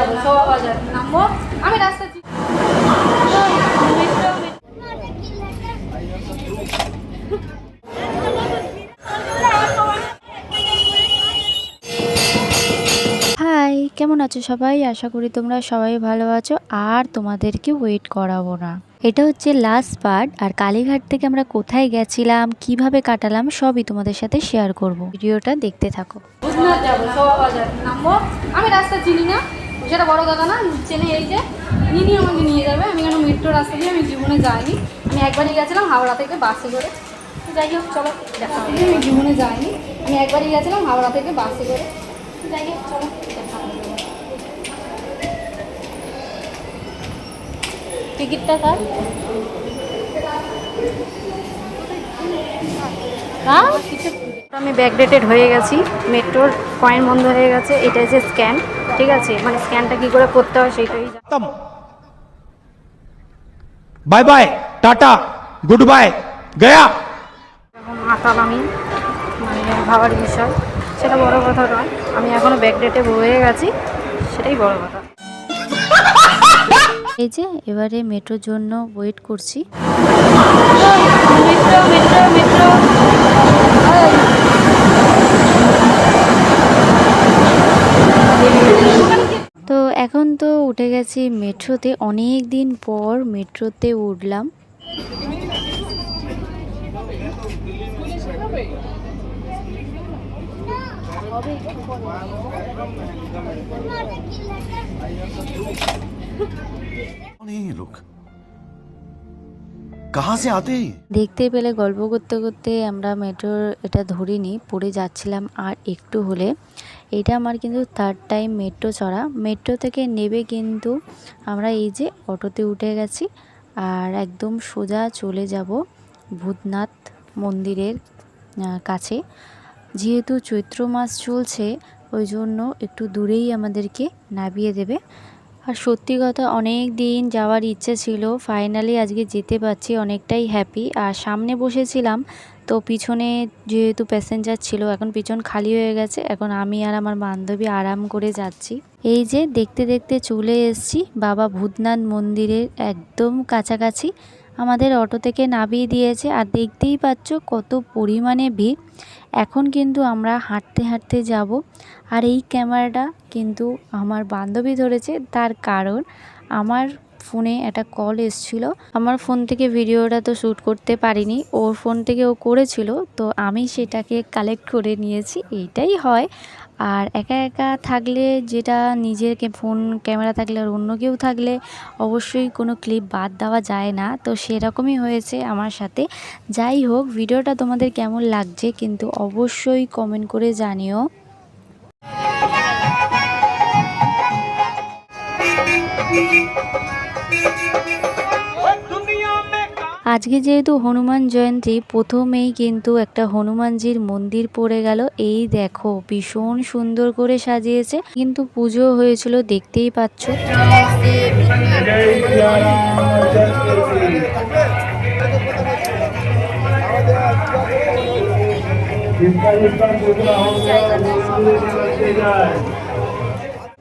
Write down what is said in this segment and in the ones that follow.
যাবো, সবা বাজার নামবো। আমি রাস্তা হাই, কেমন আছো সবাই? আশা করি তোমরা সবাই ভালো আছো আর তোমাদেরকে ওয়েট করাবো না। এটা হচ্ছে লাস্ট পার্ট। আর কালীঘাট থেকে আমরা কোথায় গেছিলাম, কিভাবে কাটালাম, সবই তোমাদের সাথে শেয়ার করব। ভিডিওটা দেখতে থাকো। বুধনাথ যাবো, সবা বাজার নামবো। আমি রাস্তা চিনি না, সেটা বড় কথা না, চেনে এই যে নিনি আমাকে নিয়ে যাবে। আমি কেন মেট্রো রাস্তা দিয়ে আমি জীবনে যাইনি। আমি একবারই গেছিলাম হাওড়া থেকে বাসে করে। যাই হোক চলো দেখা হবে। আমি জীবনে যাইনি, আমি একবারই গেছিলাম হাওড়া থেকে বাসে করে। যাই হোক চলো দেখা হবে। টিকিটটা কার? আমি ব্যাকডেটেড হয়ে গেছি, মেট্রোর কয়েন বন্ধ হয়ে গেছে। এটা যে স্ক্যান, ঠিক আছে, মানে স্ক্যানটা কি করে করতে হয় সেটাই। Bye bye, tata, good bye, Gaya. এখন আতাল আমি, মানে ভাবার বিষয়, সেটা বড় কথা নয়। আমি এখনো ব্যাকডেটে হয়ে গেছি, সেটাই বড় কথা। এই যে এবারে মেট্রোর জন্য ওয়েট করছি। মেট্রো মেট্রো মেট্রো তো এখন তো উঠে গেছি মেট্রোতে, অনেক দিন পর মেট্রোতে উঠলাম। দেখতে পেলে গল্প করতে করতে আমরা মেট্রোর এটা ধরিনি, পড়ে যাচ্ছিলাম। আর একটু হলে, এটা আমার কিন্তু থার্ড টাইম মেট্রো চড়া। মেট্রো থেকে নেবে কিন্তু আমরা এই যে অটোতে উঠে গেছি আর একদম সোজা চলে যাব ভূতনাথ মন্দিরের কাছে। যেহেতু চৈত্র মাস চলছে, ওই জন্য একটু দূরেই আমাদেরকে নামিয়ে দেবে। আর সত্যি কথা, অনেক দিন যাওয়ার ইচ্ছে ছিল, ফাইনালি আজকে যেতে পারছি, অনেকটাই হ্যাপি। আর সামনে বসেছিলাম তো পিছনে যেহেতু প্যাসেঞ্জার ছিল, এখন পিছন খালি হয়ে গেছে। এখন আমি আর আমার বান্ধবী আরাম করে যাচ্ছি। এই যে দেখতে দেখতে চলে এসেছি বাবা ভূতনাথ মন্দিরের একদম কাছাকাছি। আমাদের অটো থেকে নামিয়ে দিয়েছে আর দেখতেই পাচ্ছ কত পরিমাণে ভিড়। এখন কিন্তু আমরা হাঁটতে হাঁটতে যাব। আর এই ক্যামেরাটা কিন্তু আমার বান্ধবী ধরেছে, তার কারণ আমার ফোনে একটা কল এসেছিলো। আমার ফোন থেকে ভিডিওটা তো শ্যুট করতে পারিনি, ওর ফোন থেকে ও করেছিল, তো আমি সেটাকে কালেক্ট করে নিয়েছি। এইটাই হয়। আর একা একা থাকলে, যেটা নিজের ফোন ক্যামেরা থাকলে আর অন্য কেউ থাকলে অবশ্যই কোনো ক্লিপ বাদ দেওয়া যায় না, তো সেরকমই হয়েছে আমার সাথে। যাই হোক, ভিডিওটা তোমাদের কেমন লাগছে কিন্তু অবশ্যই কমেন্ট করে জানিও। আজকে যেহেতু হনুমান জয়ন্তী, প্রথমেই কিন্তু একটা হনুমানজির মন্দির পড়ে গেল। এই দেখো ভীষণ সুন্দর করে সাজিয়েছে, কিন্তু পুজো হয়েছিল দেখতেই পাচ্ছ।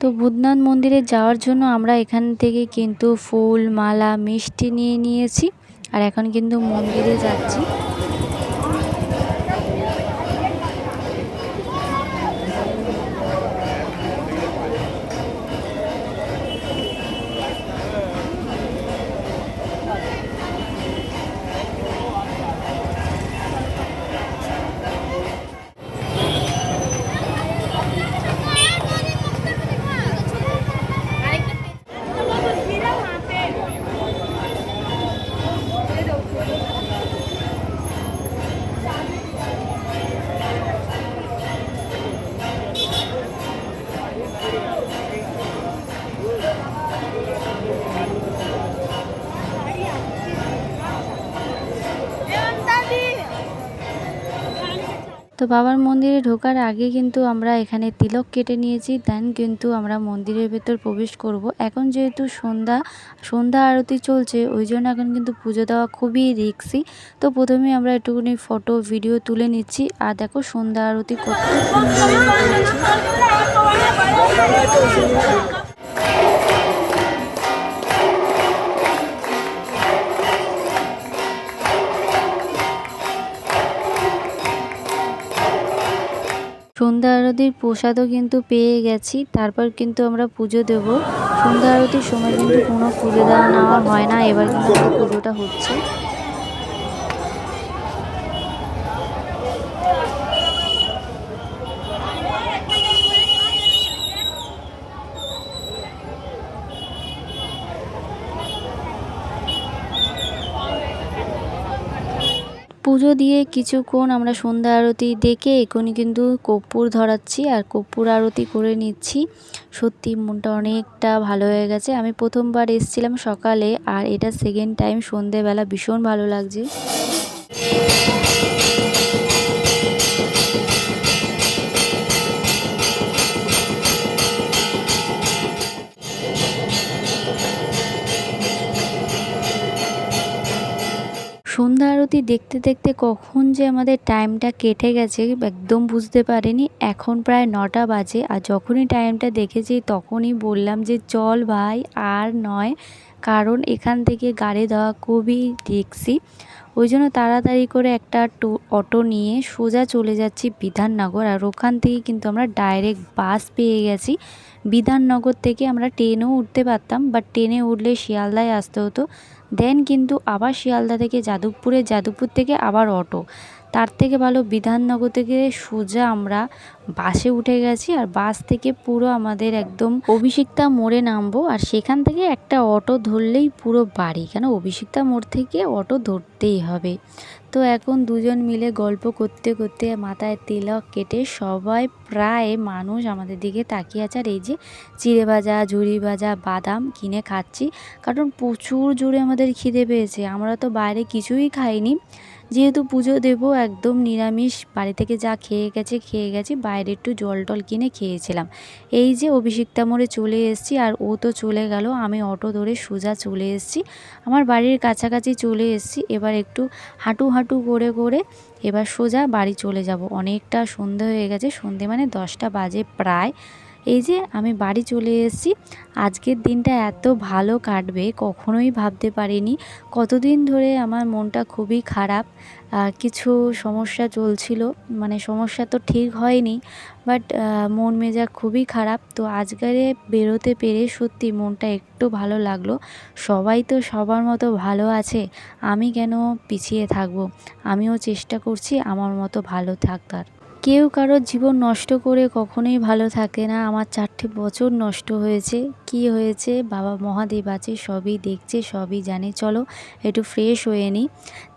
তো ভূতনাথ মন্দিরে যাওয়ার জন্য আমরা এখান থেকে কিন্তু ফুল, মালা, মিষ্টি নিয়ে নিয়েছি। আর এখন কিন্তু মন্দিরে যাচ্ছি। তো বাবার মন্দিরে ঢোকার আগে কিন্তু আমরা এখানে তিলক কেটে নিয়েছি, দেন কিন্তু আমরা মন্দিরের ভেতর প্রবেশ করব। এখন যেহেতু সন্ধ্যা আরতি চলছে, ওই জন্য এখন কিন্তু পুজো দেওয়া খুবই রিস্কি। তো প্রথমে আমরা একটুখানি ফটো ভিডিও তুলে নিচ্ছি। আর দেখো সন্ধ্যা আরতি কত সুন্দর আরতির প্রসাদও কিন্তু পেয়ে গেছি। তারপর কিন্তু আমরা পুজো দেব। সন্ধ্যা আরতির সময় কিন্তু কোনো পুজো দেওয়া নেওয়া হয় না, এবার কিন্তু আমাদের পুজোটা হচ্ছে। পুজো দিয়ে কিছুক্ষণ আমরা সন্ধ্যা আরতি দেখে এখনই কিন্তু কর্পূর ধরাচ্ছি আর কর্পূর আরতি করে নিচ্ছি। সত্যি মনটা অনেকটা ভালো হয়ে গেছে। আমি প্রথমবার এসেছিলাম সকালে, আর এটা সেকেন্ড টাইম সন্ধেবেলা, ভীষণ ভালো লাগছে। সন্ধ্যা আরতি দেখতে দেখতে কখন যে আমাদের টাইমটা কেটে গেছে একদম বুঝতে পারিনি। এখন প্রায় 9টা বাজে, আর যখনই টাইমটা দেখেছি তখনই বললাম যে চল ভাই আর নয়, কারণ এখান থেকে গাড়ি দেওয়া খুবই রিস্কি। ওই জন্য তাড়াতাড়ি করে একটা অটো নিয়ে সোজা চলে যাচ্ছি বিধাননগর। আর ওখান থেকে কিন্তু আমরা ডাইরেক্ট বাস পেয়ে গেছি। বিধাননগর থেকে আমরা ট্রেনেও উঠতে পারতাম, বাট ট্রেনে উঠলে শিয়ালদায় আসতে হতো। দেন কিন্তু আবার শিয়ালদা থেকে যাদবপুর থেকে আবার অটো। তার থেকে ভালো বিধাননগর থেকে সোজা আমরা বাসে উঠে গেছি। আর বাস থেকে পুরো আমাদের একদম অভিষিক্তা মোড়ে নামবো, আর সেখান থেকে একটা অটো ধরলেই পুরো বাড়ি, কেন অভিষিক্তা মোড় থেকে অটো ধরতেই হবে। তো এখন দুজন মিলে গল্প করতে করতে মাথায় তিলক কেটে সবাই প্রায় মানুষ আমাদের দিকে তাকিয়ে আছে। আর এই যে চিড়ে ভাজা, ঝুড়ি ভাজা, বাদাম কিনে খাচ্ছি, কারণ প্রচুর জোরে আমাদের খিদে পেয়েছে। আমরা তো বাইরে কিছুই খাইনি, যেহেতু পুজো দেবো একদম নিরামিষ, বাড়ি থেকে যা খেয়ে গেছি, বাইরে একটু জল টল কিনে খেয়েছিলাম। এই যে অভিষিক্তা মোড়ে চলে এসেছি, আর ও তো চলে গেল, আমি অটো ধরে সোজা চলে এসেছি আমার বাড়ির কাছাকাছি চলে এসেছি। এবার একটু হাঁটু করে করে এবার সোজা বাড়ি চলে যাব। অনেকটা সন্ধে হয়ে গেছে, সন্ধে মানে 10টা বাজে প্রায়। এই যে আমি বাড়ি চলে এসেছি। আজকের দিনটা এত ভালো কাটবে কখনোই ভাবতে পারিনি। কতদিন ধরে আমার মনটা খুবই খারাপ, কিছু সমস্যা চলছিল, মানে সমস্যা তো ঠিক হয়নি, বাট মন মেজাজ খুবই খারাপ। তো আজকে বেরোতে পেরে সত্যি মনটা একটু ভালো লাগলো। সবাই তো সবার মতো ভালো আছে, আমি কেন পিছিয়ে থাকবো? আমিও চেষ্টা করছি আমার মতো ভালো থাকার। কেউ কারোর জীবন নষ্ট করে কখনোই ভালো থাকে না। আমার 4টে বছর নষ্ট হয়েছে। কি হয়েছে? বাবা মহাদেব আছে, সবই দেখছে, সবই জানে। চলো একটু ফ্রেশ হয়ে নিই,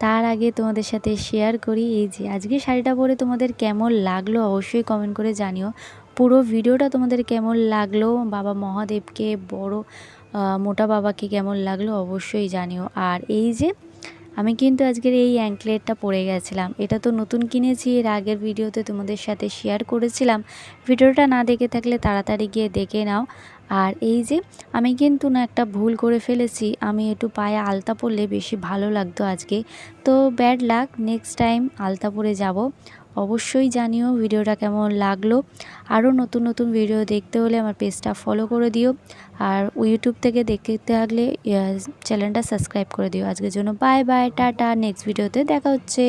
তার আগে তোমাদের সাথে শেয়ার করি এই যে আজকে শাড়িটা পরে তোমাদের কেমন লাগলো অবশ্যই কমেন্ট করে জানিও। পুরো ভিডিওটা তোমাদের কেমন লাগলো, বাবা মহাদেবকে, বড় মোটা বাবাকে কেমন লাগলো অবশ্যই জানিও। আর এই যে আমি কিন্তু আজকের এই অ্যাঙ্কলেটটা পরে গেছিলাম, এটা তো নতুন কিনেছি, এর আগের ভিডিওতে তোমাদের সাথে শেয়ার করেছিলাম। ভিডিওটা না দেখে থাকলে তাড়াতাড়ি গিয়ে দেখে নাও। আর এই যে আমি কিন্তু না একটা ভুল করে ফেলেছি, আমি একটু পায়ে আলতা পরলে বেশি ভালো লাগতো আজকে, তো ব্যাড লাক, নেক্সট টাইম আলতা পরে যাব। অবশ্যই জানিও ভিডিওটা কেমন লাগলো। আরও নতুন নতুন ভিডিও দেখতে হলে আমার পেজটা ফলো করে দিও, আর ইউটিউব থেকে দেখতে থাকলে চ্যানেলটা সাবস্ক্রাইব করে দিও। আজকের জন্য বাই বাই, টাটা, নেক্সট ভিডিওতে দেখা হচ্ছে।